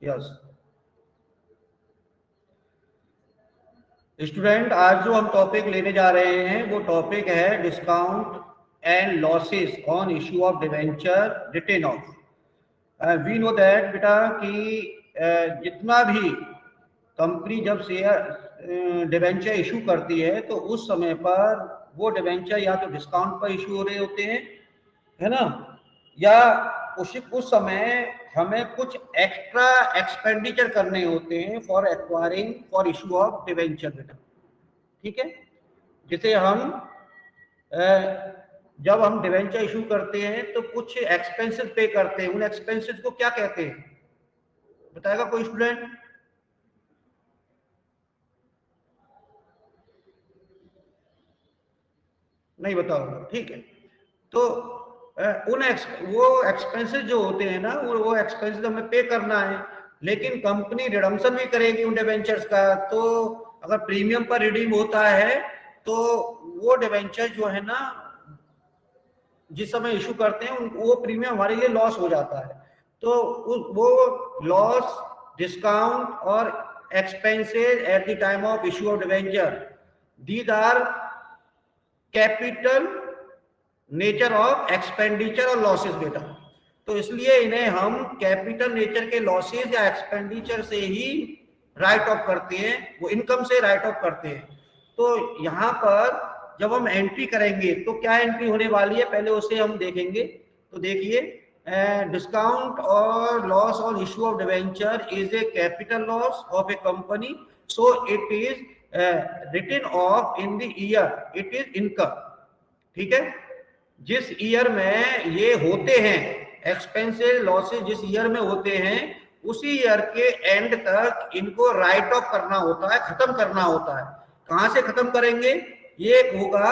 Yes student, आज जो हम टॉपिक लेने जा रहे हैं वो टॉपिक है discount and losses on issue of debenture written off. We know that बेटा कि जितना भी कंपनी जब शेयर डिवेंचर इशू करती है तो उस समय पर वो डिवेंचर या तो डिस्काउंट पर इशू हो रहे होते हैं, है ना, या उस समय हमें कुछ एक्स्ट्रा एक्सपेंडिचर करने होते हैं for acquiring for issue of debenture बेटा। ठीक है, जिसे हम जब हम डिवेंचर इशू करते हैं तो कुछ एक्सपेंसेस पे करते हैं। उन एक्सपेंसेस को क्या कहते हैं, बताएगा कोई स्टूडेंट? नहीं बताओ, ठीक है। तो वो एक्सपेंसेस जो होते हैं ना, वो एक्सपेंसेस हमें पे करना है, लेकिन कंपनी रिडम्पशन भी करेगी उन डिवेंचर्स का। तो अगर प्रीमियम पर रिडीम होता है तो वो डिवेंचर जो है ना, जिस समय इशू करते हैं वो प्रीमियम हमारे लिए लॉस हो जाता है। तो वो लॉस, डिस्काउंट और expenses eight the time of issue of debenture, these are capital nature of expenditure और लॉसेस बेटा। तो इसलिए इन्हें हम कैपिटल नेचर के लॉसेस या एक्सपेंडिचर से ही राइट ऑफ करते हैं, वो इनकम से राइट ऑफ करते हैं। तो यहाँ पर जब हम एंट्री करेंगे तो क्या एंट्री होने वाली है पहले उसे हम देखेंगे। तो देखिए, डिस्काउंट और loss on issue of debenture is a capital loss of a company, so it is written off in the year it is income. ठीक है, जिस ईयर में ये होते हैं एक्सपेंसेस लॉसेस, जिस ईयर में होते हैं उसी ईयर के एंड तक इनको राइट ऑफ करना होता है, खत्म करना होता है। कहां से खत्म करेंगे? ये होगा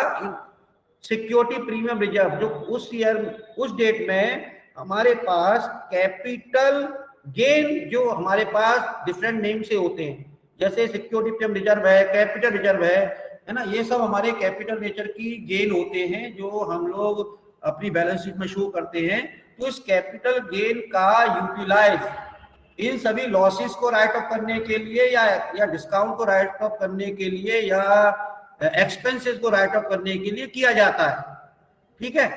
सिक्योरिटी प्रीमियम रिजर्व, जो उस ईयर उस डेट में हमारे पास कैपिटल गेन, जो हमारे पास डिफरेंट नेम से होते हैं, जैसे सिक्योरिटी प्रीमियम रिजर्व है, कैपिटल रिजर्व है ना, ये सब हमारे कैपिटल नेचर की गेन होते हैं जो हम लोग अपनी बैलेंस शीट में शो करते हैं। तो इस कैपिटल गेन का यूटिलाइज इन सभी लॉसेस को राइट ऑफ करने के लिए या डिस्काउंट को राइट ऑफ करने के लिए या एक्सपेंसेस को राइट ऑफ करने के लिए किया जाता है। ठीक है,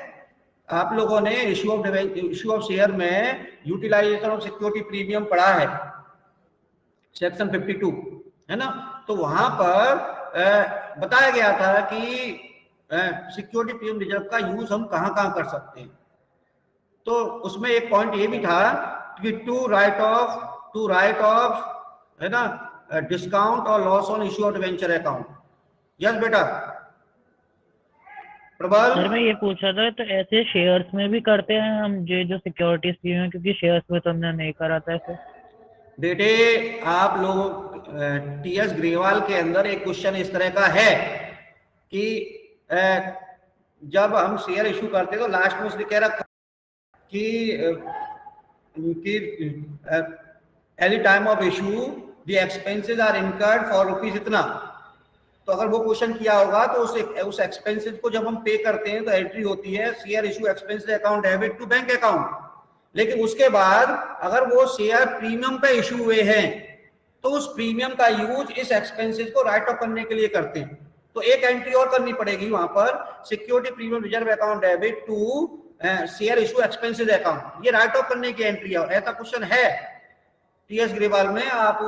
आप लोगों ने इशू ऑफ शेयर में यूटिलाइजेशन ऑफ सिक्योरिटी प्रीमियम पढ़ा है, सेक्शन 52, है ना। तो वहां पर बताया गया था कि सिक्योरिटी प्रीमियम रिजर्व का यूज हम कहां कहां कर सकते हैं। तो उसमें एक पॉइंट ये भी था कि टू राइट ऑफ है ना डिस्काउंट और loss on issue of debenture account. Yes बेटा प्रबल। सर मैं ये पूछ रहा था, तो ऐसे शेयर्स में भी करते हैं हम जो सिक्योरिटीज प्रीमियम, क्योंकि शेयर्स में तो हमने नहीं करा था ऐसे। बेटे आप लोग टीएस ग्रेवाल के अंदर एक क्वेश्चन इस तरह का है कि जब हम शेयर इशू करते तो लास्ट में उसने कह रखा कि at the time of issue the expenses are incurred for rupees इतना। तो अगर वो क्वेश्चन किया होगा तो उस एक्सपेंसेस को जब हम पे करते हैं तो एंट्री होती है share issue expenses account debit to bank account. लेकिन उसके बाद अगर वो शेयर प्रीमियम पे इशू हुए हैं तो उस प्रीमियम का यूज इस एक्सपेंसेस को राइट ऑफ करने के लिए करते हैं। तो एक एंट्री और करनी पड़ेगी वहां पर, security premium reserve account debit to share issue expenses account, ये राइट ऑफ करने की एंट्री है। ऐसा क्वेश्चन है टीएस ग्रेवाल में, आप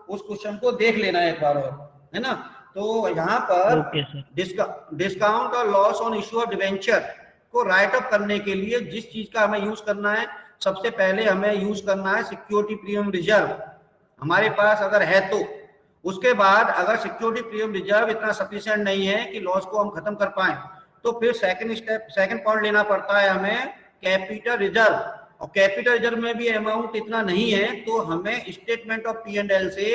उस क्वेश्चन को देख लेना एक बार और, है ना। तो यहाँ पर डिस्काउंट और loss on issue of debenture को राइट ऑफ करने के लिए जिस चीज का हमें यूज करना है, सबसे पहले हमें यूज करना है सिक्योरिटी प्रीमियम रिजर्व, हमारे पास अगर है तो। उसके बाद अगर सिक्योरिटी प्रीमियम रिजर्व इतना सफिशिएंट नहीं है कि लॉस को हम खत्म कर पाए, तो फिर सेकंड पॉइंट लेना पड़ता है हमें कैपिटल रिजर्व। और कैपिटल रिजर्व में भी अमाउंट इतना नहीं है तो हमें स्टेटमेंट ऑफ P&L से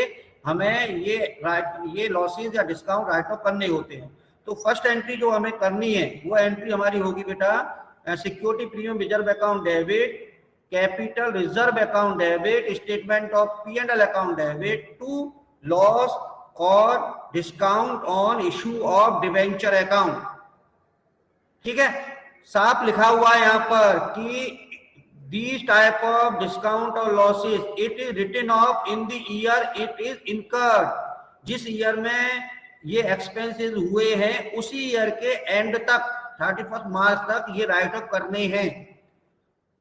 हमें ये लॉसेस या डिस्काउंट राइट ऑफ करने होते हैं। तो फर्स्ट एंट्री जो हमें करनी है वो एंट्री हमारी होगी बेटा security premium reserve account debit, capital reserve account debit, statement of P&L account debit to loss और discount on issue of debenture account. ठीक है, साफ लिखा हुआ है यहाँ पर कि these type of discount or losses it is written off in the year it is incurred, जिस ईयर में ये एक्सपेंसेस हुए हैं उसी ईयर के एंड तक 31 मार्च तक ये राइट ऑफ करने हैं,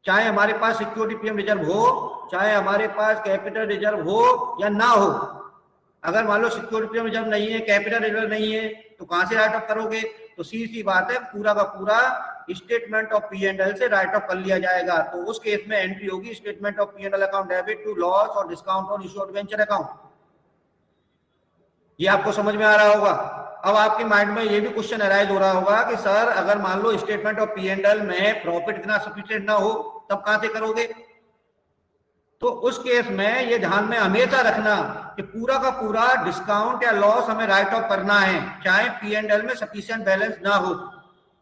चाहे हमारे पास सिक्योरिटी प्रीमियम रिजर्व हो, चाहे हमारे पास कैपिटल रिजर्व हो या ना हो। अगर मान लो सिक्योरिटी प्रीमियम रिजर्व नहीं है, कैपिटल रिजर्व नहीं है, तो कहां से राइट ऑफ करोगे? तो सीधी बात है, पूरा का पूरा statement of P and L से राइट ऑफ कर लिया जाएगा। तो उस केस में एंट्री होगी statement of P and L account debit to loss और discount on issue of debenture account. ये आपको समझ में आ रहा होगा। अब आपके माइंड में ये भी क्वेश्चन अराइज हो रहा होगा कि सर अगर मान लो statement of P and L में प्रॉफिट इतना सफिशिएंट ना हो तब कहां से करोगे? तो उस केस में ये ध्यान में हमेशा रखना कि पूरा का पूरा डिस्काउंट या लॉस हमें राइट ऑफ करना है, चाहे पी एंड एल में सफिशिएंट बैलेंस ना हो।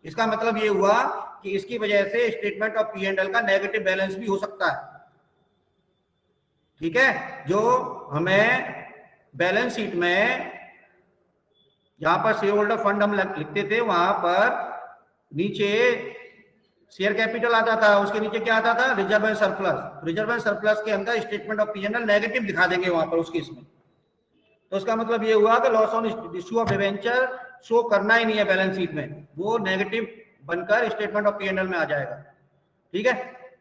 इसका मतलब ये हुआ कि इसकी वजह से statement of P and L का नेगेटिव बैलेंस भी हो सकता है। ठीक है, जो हमें बैलेंस शीट में जहां पर शेयर होल्डर फंड हम लिखते थे वहां पर नीचे शेयर कैपिटल आता था, उसके नीचे क्या आता था? Reserve and surplus. Reserve and surplus के अंदर statement of P and L negative दिखा देंगे वहां पर उस केस में। तो उसका मतलब ये हुआ कि loss on issue of debenture show करना ही नहीं है बैलेंस शीट में, वो नेगेटिव बनकर statement of P and L में आ जाएगा। ठीक है,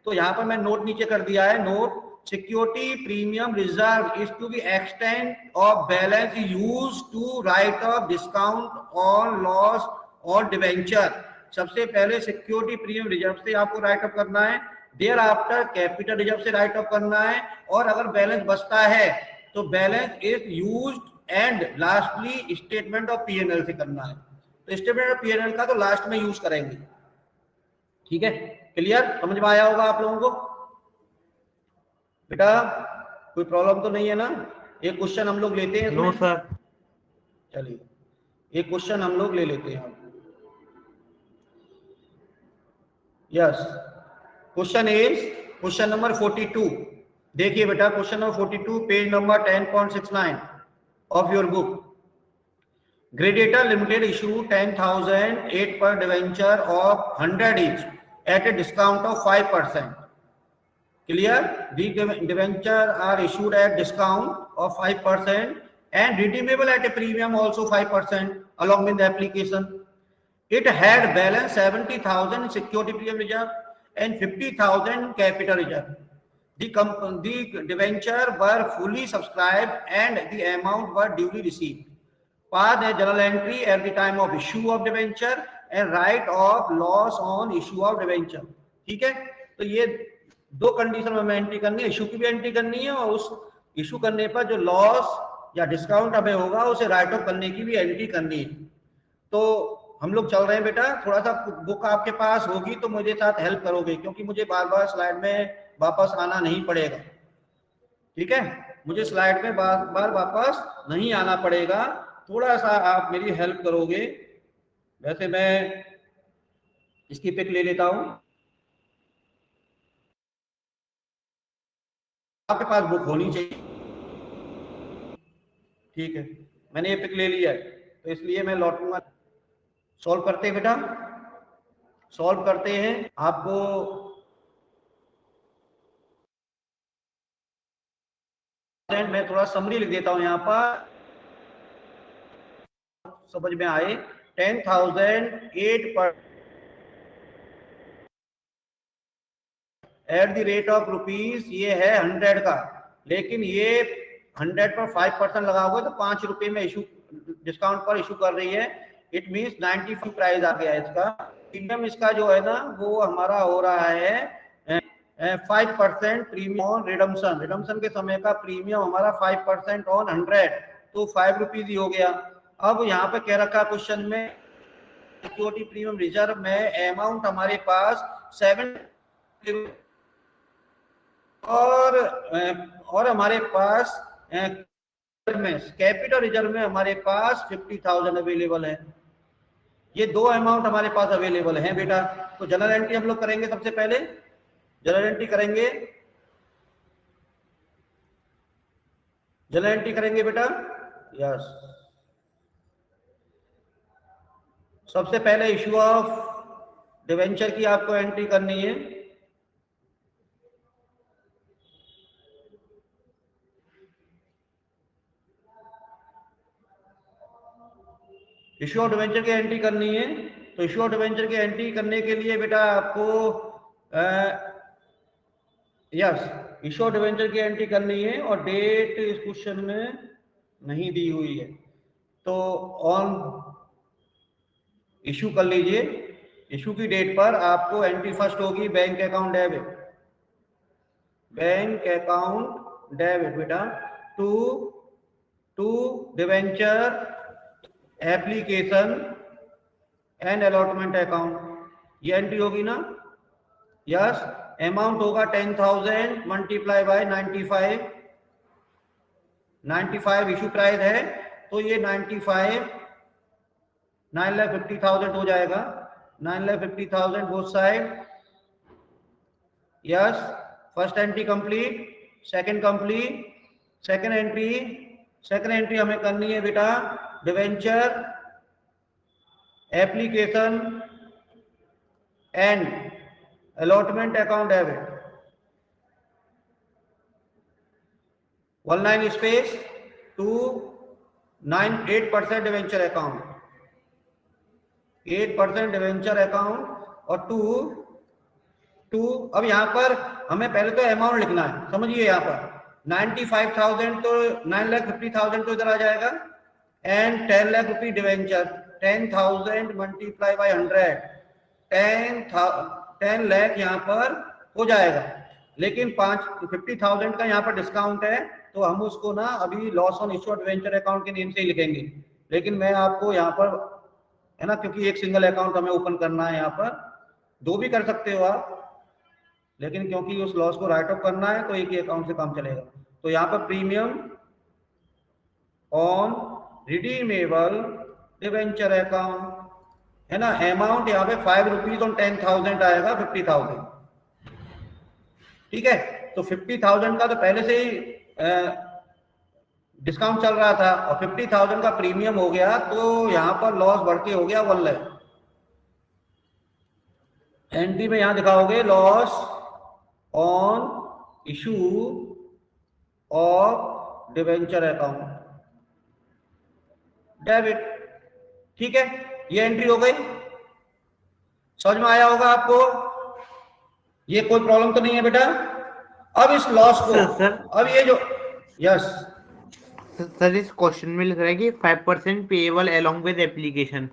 तो यहाँ पर मैं नोट नीचे कर दिया है, note security premium reserve is to be extend off balance use to write off discount on loss और डिबेंचर। सबसे पहले सिक्योरिटी प्रीमियम रिजर्व से आपको राइट ऑफ करना है, देयर आफ्टर कैपिटल रिजर्व से राइट ऑफ करना है, और अगर बैलेंस बचता है तो balance is used and lastly statement of P and L से करना है। तो statement of P and L का तो लास्ट में यूज करेंगे। ठीक है, क्लियर? समझ में आया होगा आप लोगों को? बेटा कोई प्रॉब्लम तो नहीं है ना? एक क्वेश्चन हम लोग लेते हैं। No sir. चलिए एक क्वेश्चन हम लोग ले लेते हैं। Yes, question is question number 42। देखिए बेटा question number 42 page number 10.69 of your book. Gladiator limited issue 10,008 पर debenture of 100 each at a discount of 5%. Clear? The debenture are issued at discount of 5% and redeemable at a premium also 5% along with the application. It had balance 70,000 security premium reserve and 50,000 capital reserve. The debenture were fully subscribed and the amount were duly received. Pass a journal entry at the time of issue of debenture and write of loss on issue of debenture. ठीक है, तो ये दो condition में entry करनी है, issue की भी एंट्री करनी है और उस इशू करने पर जो लॉस या डिस्काउंट हमें होगा उसे राइट ऑफ करने की भी एंट्री करनी है। तो हम लोग चल रहे हैं बेटा, थोड़ा सा बुक आपके पास होगी तो मुझे साथ हेल्प करोगे, क्योंकि मुझे बार बार स्लाइड में वापस आना नहीं पड़ेगा। ठीक है, मुझे स्लाइड में बार बार वापस नहीं आना पड़ेगा, थोड़ा सा आप मेरी हेल्प करोगे। वैसे मैं इसकी पिक ले लेता हूं, आपके पास बुक होनी चाहिए। ठीक है, मैंने ये पिक ले लिया है तो इसलिए मैं लौटूंगा। सॉल्व करते हैं बेटा, सॉल्व करते हैं। आपको मैं थोड़ा समरी लिख देता हूं यहाँ पर, समझ में आए। 10,008 पर at the rate of rupees, ये है 100 का, लेकिन ये 100 पर 5% लगा हुआ तो 5 रुपए में इशू डिस्काउंट पर इशू कर रही है। इट मींस 95 प्राइस आ गया इसका। प्रीमियम इसका जो है ना वो हमारा हो रहा है 5% प्रीमियम ऑन रिडम्पशन। रिडम्पशन के समय का प्रीमियम हमारा 5% ऑन 100, तो 5 रुपीज ही हो गया। अब यहाँ पे कह रखा क्वेश्चन में सिक्योरिटी प्रीमियम रिजर्व में अमाउंट हमारे पास 7 और हमारे पास में कैपिटल रिजर्व में हमारे पास 50,000 अवेलेबल है। ये दो अमाउंट हमारे पास अवेलेबल हैं बेटा। तो जनरल एंट्री हम लोग करेंगे, सबसे पहले जनरल एंट्री करेंगे, जनरल एंट्री करेंगे बेटा। यस, सबसे पहले इशू ऑफ डिवेंचर की आपको एंट्री करनी है। इश्यू डिवेंचर की एंट्री करनी है, तो इश्यू डिवेंचर की एंट्री करने के लिए बेटा आपको यस इश्यू डिवेंचर की एंट्री करनी है और डेट इस क्वेश्चन में नहीं दी हुई है, तो ऑन इश्यू कर लीजिए। इश्यू की डेट पर आपको एंट्री फर्स्ट होगी bank account debit, bank account debit बेटा to debenture application and allotment account, ये एंट्री होगी ना। यस अमाउंट होगा 10,000 मल्टीप्लाई बाय 95, 95 इशू प्राइस है, तो ये 95 9,50,000 हो जाएगा, 9,50,000 both side. Yes first entry complete, second complete, second entry हमें करनी है बेटा debenture application and allotment account debit, 19 space 8% debenture account, 8% debenture account और टू अब यहां पर हमें पहले तो अमाउंट लिखना है, समझिए यहां पर 95,000 तो 9,50,000 तो इधर आ जाएगा and 10 lakh rupee debenture, 10,000 multiply by 100, 10 lakh यहाँ पर हो जाएगा, लेकिन 50,000 का यहाँ पर डिस्काउंट है, तो हम उसको ना अभी loss on issue debenture account के नेम से ही लिखेंगे, लेकिन मैं आपको यहाँ पर है ना, क्योंकि एक सिंगल अकाउंट हमें ओपन करना है, यहाँ पर दो भी कर सकते हो आप, लेकिन क्योंकि उस लॉस को राइट ऑफ करना है तो एक ही अकाउंट से काम चलेगा। तो यहाँ पर premium on redeemable debenture account है ना, अमाउंट यहाँ पे 5 रुपीज ऑन 10,000 आएगा 50,000, ठीक है। तो 50,000 का तो पहले से ही डिस्काउंट चल रहा था और 50,000 का प्रीमियम हो गया, तो यहाँ पर लॉस बढ़ के हो गया 1 लाख। एंट्री में यहां दिखाओगे loss on issue of debenture account debit, ठीक है, ये एंट्री हो गई, समझ में आया होगा आपको, ये कोई प्रॉब्लम तो नहीं है बेटा। अब इस लॉस को सर अब ये जो यस सर इस क्वेश्चन में लिख रहा है कि 5% पेएबल अलोंग विद एप्लीकेशन,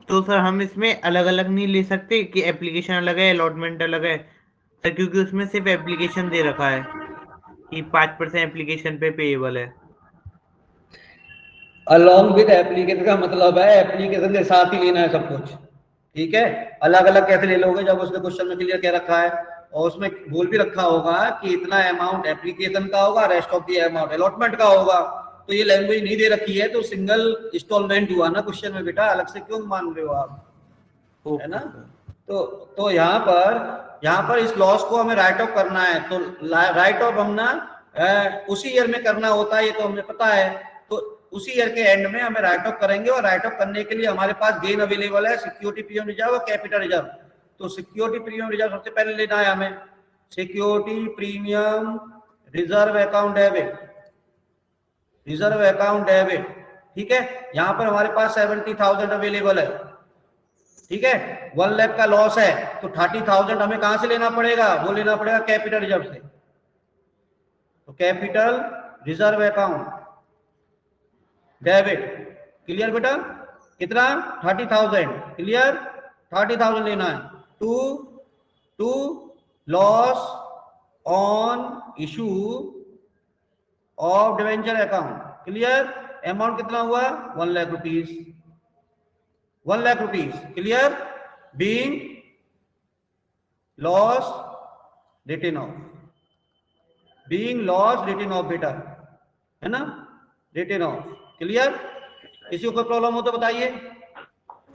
तो सर हम इसमें अलग अलग नहीं ले सकते कि एप्लीकेशन अलग है अलॉटमेंट अलग है सर, क्योंकि उसमें सिर्फ एप्लीकेशन दे रखा है कि 5% एप्लीकेशन पे पेएबल है। अलोंग विद एप्लीकेशन का मतलब है एप्लीकेशन के साथ ही लेना है सब कुछ, ठीक है। अलग अलग कैसे ले लोगे, जब उसने क्वेश्चन में क्लियर क्या रखा है और उसमें बोल भी रखा होगा कि इतना अमाउंट एप्लीकेशन का होगा, rest of the amount allotment का होगा, तो ये लैंग्वेज नहीं दे रखी है, तो सिंगल इंस्टॉलमेंट हुआ ना क्वेश्चन में बेटा, अलग से क्यों मान रहे हो आप, है ना। तो यहाँ पर इस लॉस को हमें राइट ऑफ करना है, तो राइट ऑफ हम ना उसी ईयर में करना होता है, ये तो हमें पता है, तो उसी ईयर के एंड में हमें राइट ऑफ करेंगे, और राइट ऑफ करने के लिए हमारे पास गेन अवेलेबल है सिक्योरिटी प्रीमियम रिजर्व और कैपिटल रिजर्व। तो सिक्योरिटी प्रीमियम रिजर्व सबसे पहले लेना है हमें, security premium reserve account debit, reserve account debit, ठीक है। यहां पर हमारे पास 70,000 अवेलेबल है, ठीक है। 1 लाख का लॉस है, तो 30,000 हमें कहां से लेना पड़ेगा, वो लेना पड़ेगा कैपिटल रिजर्व से, तो capital reserve account debit, clear बेटा, कितना 30,000, क्लियर 30,000 लेना है to loss on issue of debenture account, clear. Amount कितना हुआ 1 lakh rupees, 1 lakh rupees, clear, being loss written off, being loss written off बेटा, है ना, रिटन ऑफ, क्लियर। किसी को कोई प्रॉब्लम हो तो बताइए।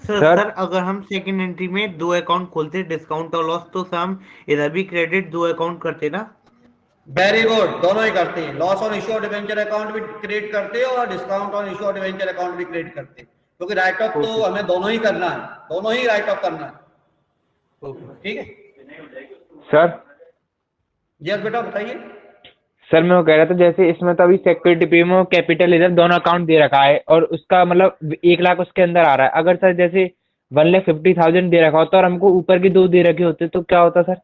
सर अगर हम सेकंड एंट्री में 2 अकाउंट खोलते डिस्काउंट और लॉस, तो सर हम इधर भी क्रेडिट 2 अकाउंट करते ना। वेरी गुड, दोनों ही करते हैं, loss on issue of debenture account भी क्रिएट करते हैं और discount on issue of debenture account भी क्रिएट करते हैं, क्योंकि राइट ऑफ तो हमें दोनों ही करना है, दोनों ही राइट ऑफ करना है, ठीक है सर। यस बेटा बताइए। सर मैं वो कह रहा था जैसे इसमें तो अभी सिक्योरिटी पे में कैपिटल रिजर्व दोनों अकाउंट दे रखा है और उसका मतलब 1 लाख उसके अंदर आ रहा है। अगर सर जैसे 1,50,000 दे रखा होता और हमको ऊपर के 2 दे रखे होते तो क्या होता सर?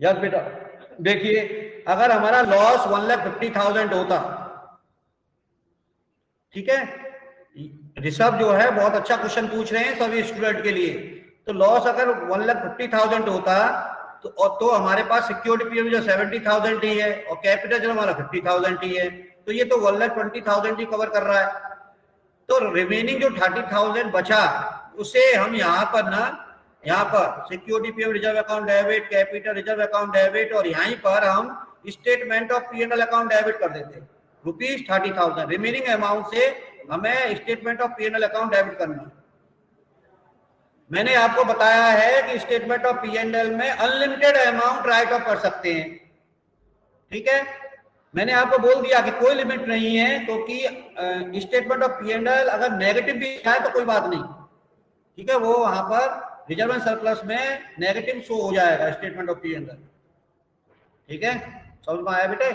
यस बेटा, देखिए अगर हमारा लॉस 1,50,000 होता, ठीक है, ऋषभ जो है बहुत अच्छा क्वेश्चन पूछ रहे हैं सभी स्टूडेंट के लिए। तो लॉस अगर 1,50,000 होता तो हमारे पास सिक्योरिटी पीरियड जो 70,000 ही है और कैपिटल जो हमारा 50,000 ही है, तो ये तो 1,20,000 ही कवर कर रहा है। तो रिमेनिंग जो 30,000 बचा उसे हम यहाँ पर ना, यहाँ पर security period reserve account debit, capital reserve account debit और यहीं पर हम statement of P&L account debit कर देते हैं ₹30,000। रिमेनिंग अमाउंट से हमें statement of P&L account debit करना है। मैंने आपको बताया है कि स्टेटमेंट ऑफ P&L में अनलिमिटेड अमाउंट राइट ऑफ कर सकते हैं, ठीक है। मैंने आपको बोल दिया कि कोई लिमिट नहीं है, क्योंकि स्टेटमेंट ऑफ P&L अगर नेगेटिव भी आए तो कोई बात नहीं, ठीक है, वो वहां पर रिजर्व एंड सरप्लस में नेगेटिव शो हो जाएगा स्टेटमेंट ऑफ P&L, ठीक है, समझ में आया बेटे।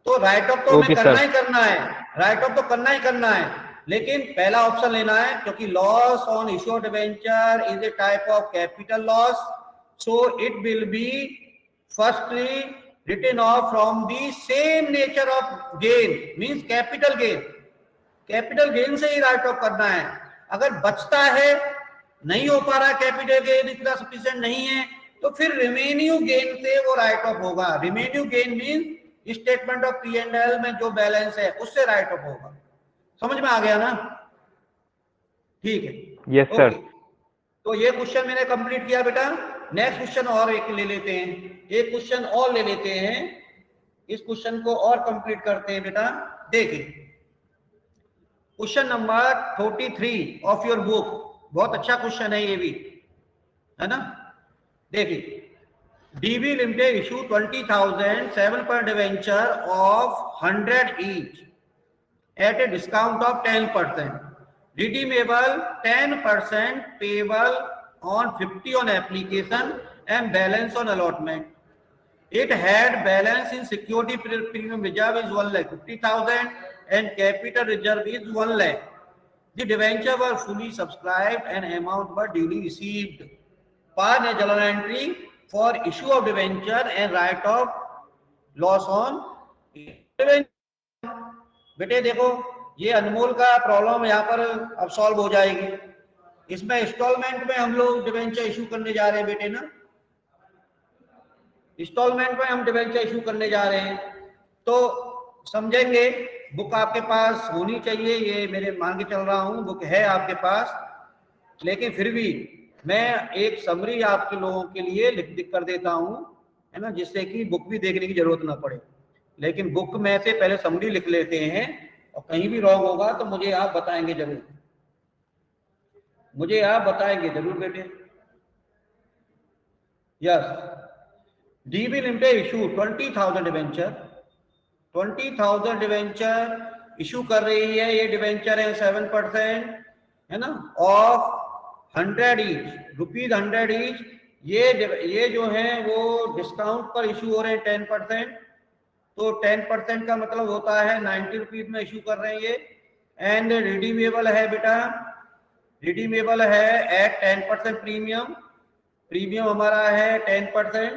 तो राइट ऑफ तो हमें करना ही करना है, राइट ऑफ तो करना ही करना है, लेकिन पहला ऑप्शन लेना है क्योंकि loss on issue of debenture is a type of capital loss, so it will be firstly written off from the same nature of gain, means capital gain, capital gain से ही राइट ऑफ करना है। अगर बचता है, नहीं हो पा रहा कैपिटल गेन इतना सफिशिएंट नहीं है, तो फिर रिमेन्यू गेन से वो राइट ऑफ होगा। रिमेन्यू गेन मीन स्टेटमेंट ऑफ P&L में जो बैलेंस है उससे राइट ऑफ होगा। समझ में आ गया ना? ठीक है, यस सर। तो ये क्वेश्चन मैंने कंप्लीट किया बेटा। नेक्स्ट क्वेश्चन और एक ले लेते हैं, एक क्वेश्चन और ले लेते हैं, इस क्वेश्चन को और कंप्लीट करते हैं बेटा। देखिए question number 43 of your book, बहुत अच्छा क्वेश्चन है ये भी, है ना। देखिए DB limited issue 20,000 7 debenture of 100 each eight a discount of 10%, redeemable 10%, payable on 50 on application and balance on allotment. It had balance in security premium reserve is 1,50,000 and capital reserve is 1 lakh. The debenture were fully subscribed and amount were duly received. Par a journal entry for issue of debenture and write off loss on debenture. बेटे देखो ये अनमोल का problem यहाँ पर अब solve हो जाएगी। इसमें इंस्टॉलमेंट में हम लोग डिबेंचर इशू करने जा रहे हैं बेटे ना, इंस्टॉलमेंट में हम डिबेंचर इशू करने जा रहे हैं, तो समझेंगे। बुक आपके पास होनी चाहिए, ये मेरे मान के चल रहा हूँ बुक है आपके पास, लेकिन फिर भी मैं एक समरी आपके लोगों के लिए लिख कर देता हूँ, है ना, जिससे कि बुक भी देखने की जरूरत ना पड़े। लेकिन बुक में से पहले समरी लिख लेते हैं और कहीं भी रॉन्ग होगा तो मुझे आप बताएंगे जरूर, मुझे आप बताएंगे जरूर बेटे। Yes, DB limited issue 20,000 debenture, 20,000 debenture issue कर रही है। ये डिवेंचर है 7%, है ना, ऑफ 100 ईच, ₹100 ईच। ये जो है वो डिस्काउंट पर इशू हो रहे हैं 10%, तो 10% का मतलब होता है 90 रुपीज में इशू कर रहे हैं ये। एंड रिडीमेबल है बेटा, रिडीमेबल है एट 10% प्रीमियम, प्रीमियम हमारा है 10%,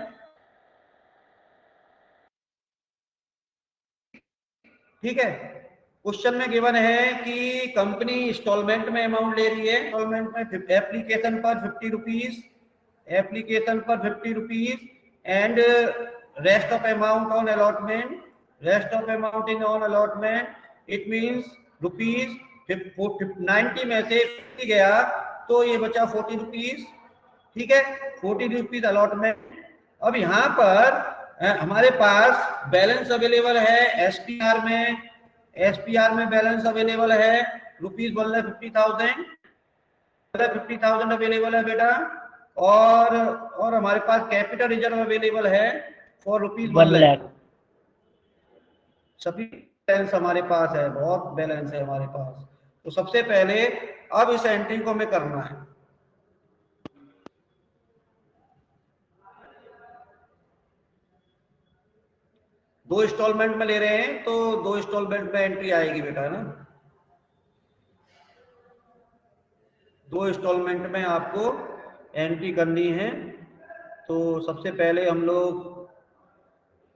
ठीक है। क्वेश्चन में गिवन है कि कंपनी इंस्टॉलमेंट में अमाउंट ले रही है, इंस्टॉलमेंट में एप्लीकेशन पर 50 रुपीज, एप्लीकेशन पर 50 rupees and rest of amount on allotment, rest of amount in on allotment, it means rupees 90 में से 50 गया तो ये बचा 40 रुपीज, ठीक है, 40 रुपीज अलॉटमेंट। अब यहाँ पर हमारे पास बैलेंस अवेलेबल है SPR में, SPR में बैलेंस अवेलेबल है ₹1,50,000, 50,000 अवेलेबल है बेटा, और हमारे पास कैपिटल रिजर्व अवेलेबल है फॉर ₹1 लाख। सभी बैलेंस हमारे पास है, बहुत बैलेंस है हमारे पास। तो सबसे पहले अब इस एंट्री को हमें करना है। 2 इंस्टॉलमेंट में ले रहे हैं तो 2 इंस्टॉलमेंट में एंट्री आएगी बेटा, है ना। 2 इंस्टॉलमेंट में आपको एंट्री करनी है। तो सबसे पहले हम लोग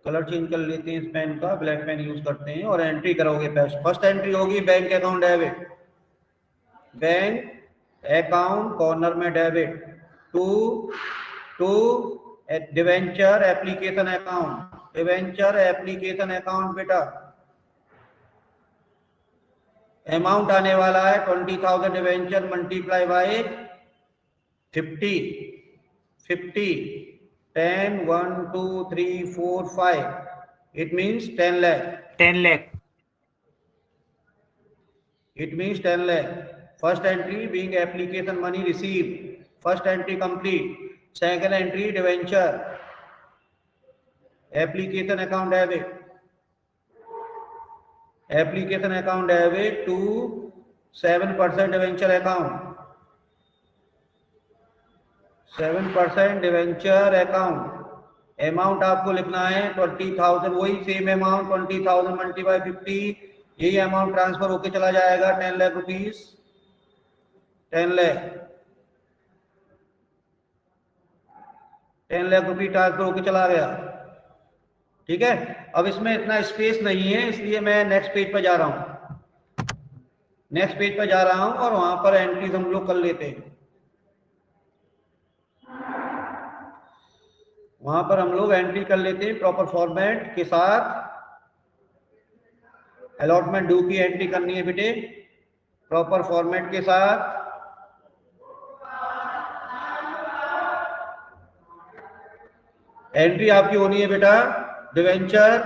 कलर चेंज कर लेते हैं, इस पेन का ब्लैक पेन यूज करते हैं और एंट्री करोगे। फर्स्ट एंट्री होगी bank account debit, bank account corner में debit to debenture application account, debenture application account बेटा। अमाउंट आने वाला है 20,000 debenture multiply by 50 10 1 2 3 4 5 it means 10 lakh 10 lakh. it means 10 lakh. First entry being application money received, first entry complete. Second entry debenture application account debit, application account debit to 7% debenture account, 7% debenture account. Amount आपको लिखना है 20,000, वही same amount 20,000 multiply 50, यही amount transfer होके चला जाएगा 10 lakh rupees, 10 lakh रुपये transfer होके चला गया। ठीक है, अब इसमें इतना स्पेस नहीं है इसलिए मैं नेक्स्ट पेज पर जा रहा हूं, नेक्स्ट पेज पर जा रहा हूं और वहां पर एंट्रीज हम लोग कर लेते हैं। वहां पर हम लोग एंट्री कर लेते हैं प्रॉपर फॉर्मेट के साथ। अलॉटमेंट ड्यू की एंट्री करनी है बेटे प्रॉपर फॉर्मेट के साथ। एंट्री आपकी होनी है बेटा debenture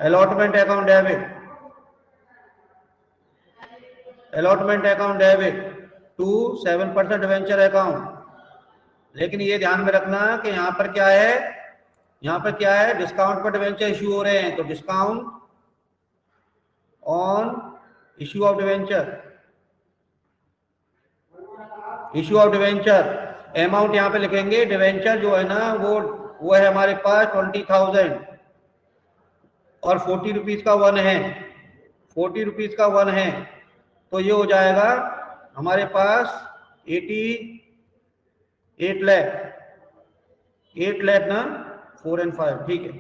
allotment account debit, allotment account debit to 7% debenture account. लेकिन ये ध्यान में रखना कि यहाँ पर क्या है, यहाँ पर क्या है, डिस्काउंट पर डिवेंचर इश्यू हो रहे हैं तो discount on issue of debenture, issue of debenture. Amount यहाँ पे लिखेंगे, डिवेंचर जो है ना वो है हमारे पास 20,000 और 40 रुपीज का 1 है, 40 रुपीज का 1 है तो ये हो जाएगा हमारे पास 88 लाख, 8 लाख ना 4 और 5, ठीक है।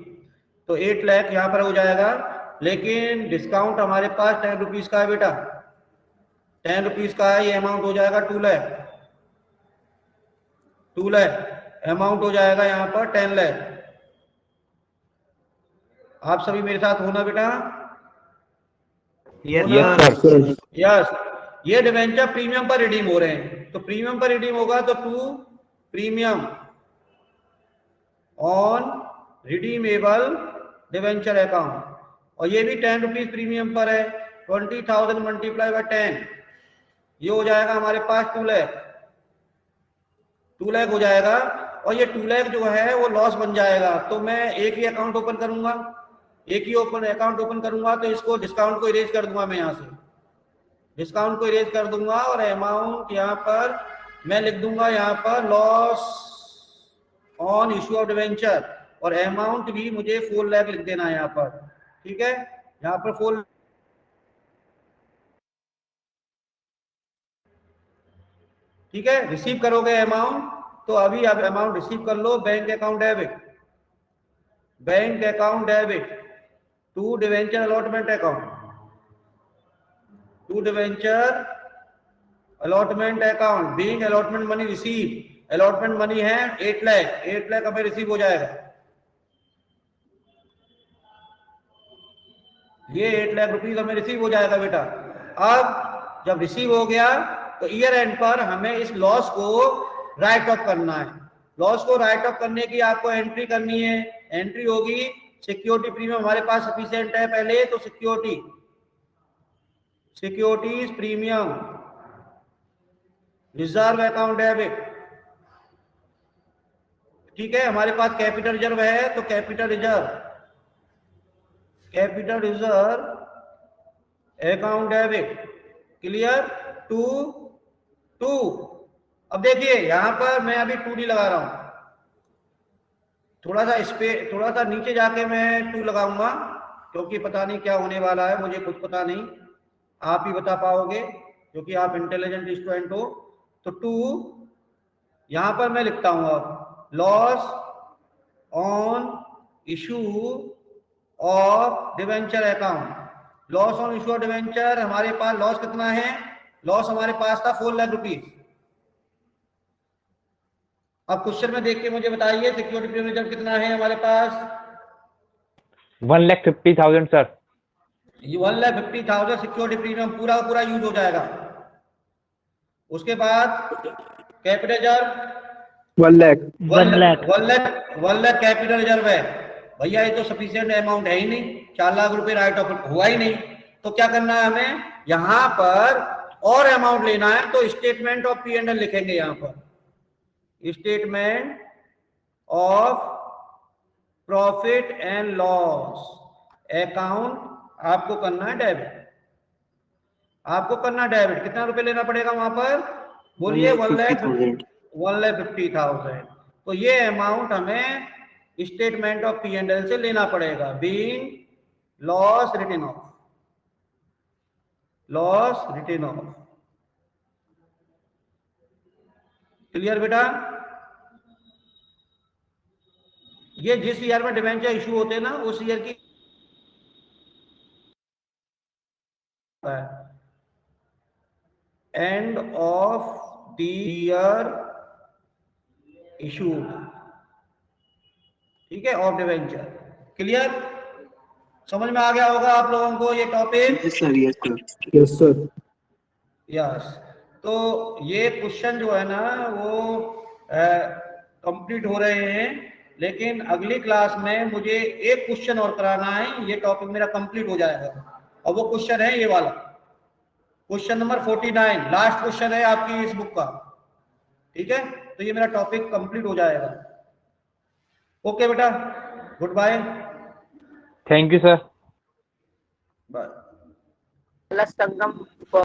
तो 8 लाख यहाँ पर हो जाएगा, लेकिन डिस्काउंट हमारे पास 10 रुपीज का है बेटा, 10 रुपीज का है, ये अमाउंट हो जाएगा 2 लाख, 2 लाख अमाउंट हो जाएगा यहाँ पर 10 लाख। आप सभी मेरे साथ होना बेटा? Yes sir. यस, ये डिवेंचर प्रीमियम पर रिडीम हो रहे हैं तो प्रीमियम पर रिडीम होगा तो to premium on redeemable debenture account, और ये भी 10 रुपीज प्रीमियम पर है, 20,000 मल्टीप्लाई बाय 10, ये हो जाएगा हमारे पास 2 लाख, 2 लाख हो जाएगा। और ये 2 लाख जो है वो लॉस बन जाएगा तो मैं एक ही अकाउंट ओपन करूंगा, एक ही अकाउंट ओपन करूंगा तो इसको डिस्काउंट को इरेज कर दूंगा, मैं यहाँ से डिस्काउंट को इरेज कर दूंगा और अमाउंट यहाँ पर मैं लिख दूंगा यहाँ पर loss on issue of debenture, और अमाउंट भी मुझे 4 लाख लिख देना है यहाँ पर, ठीक है। यहाँ पर 4, ठीक है, रिसीव करोगे अमाउंट तो अभी आप अमाउंट रिसीव कर लो। Bank account debit, bank account debit to debenture allotment account, to debenture allotment account being allotment money receive, allotment money है 8 लाख, 8 लाख हमें रिसीव हो जाएगा, ये 8 लाख रुपीज हमें रिसीव हो जाएगा बेटा। अब जब रिसीव हो गया तो ईयर एंड पर हमें इस लॉस को राइट ऑफ करना है। लॉस को राइट ऑफ करने की आपको एंट्री करनी है, एंट्री होगी सिक्योरिटी प्रीमियम हमारे पास सफिशिएंट है पहले, तो securities premium reserve account debit, ठीक है। हमारे पास कैपिटल रिजर्व है तो capital reserve account debit, clear, to. अब देखिए यहां पर मैं अभी 2D लगा रहा हूं, थोड़ा सा नीचे जाके मैं 2 लगाऊंगा, क्योंकि पता नहीं क्या होने वाला है, मुझे कुछ पता नहीं, आप ही बता पाओगे क्योंकि आप इंटेलिजेंट स्टूडेंट हो। तो 2 यहां पर मैं लिखता हूं अब, loss on issue of debenture account. Loss on issue of debenture, हमारे पास लॉस कितना है? लॉस हमारे पास था 4 लाख रुपीज। अब क्वेश्चन में देख के मुझे बताइए सिक्योरिटी प्रीमियम रिजर्व कितना है हमारे पास? 1,50,000 सर। 1,50,000 सिक्योरिटी प्रीमियम पूरा पूरा यूज हो जाएगा। उसके बाद capital reserve 1 lakh. 1 lakh capital reserve है भैया, ये तो सफिशिएंट अमाउंट है ही नहीं, 4 लाख रुपए राइट ऑफ हुआ ही नहीं। तो क्या करना है हमें, यहां पर और अमाउंट लेना है, तो स्टेटमेंट ऑफ P&L लिखेंगे यहां पर, statement of profit and loss account आपको करना है डेबिट, आपको करना डेबिट। कितना रुपए लेना पड़ेगा वहां पर? बोलिए 1,50,000। तो ये अमाउंट हमें स्टेटमेंट ऑफ P&L से लेना पड़ेगा, being loss written off, loss written off. Clear बेटा? ये जिस ईयर में डिवेंचर इशू होते हैं ना, उस ईयर की end of the year issued, ठीक है, ऑफ डिवेंचर। क्लियर? समझ में आ गया होगा आप लोगों को ये टॉपिक? Yes sir. यस। तो ये क्वेश्चन जो है ना वो कंप्लीट हो रहे हैं, लेकिन अगली क्लास में मुझे एक क्वेश्चन और कराना है, ये टॉपिक मेरा कंप्लीट हो जाएगा। और वो क्वेश्चन है ये वाला, क्वेश्चन नंबर 49, लास्ट क्वेश्चन है आपकी इस बुक का, ठीक है? तो ये मेरा टॉपिक कंप्लीट हो जाएगा। ओके बेटा, good bye. Thank you sir. Bye. Plus Sangam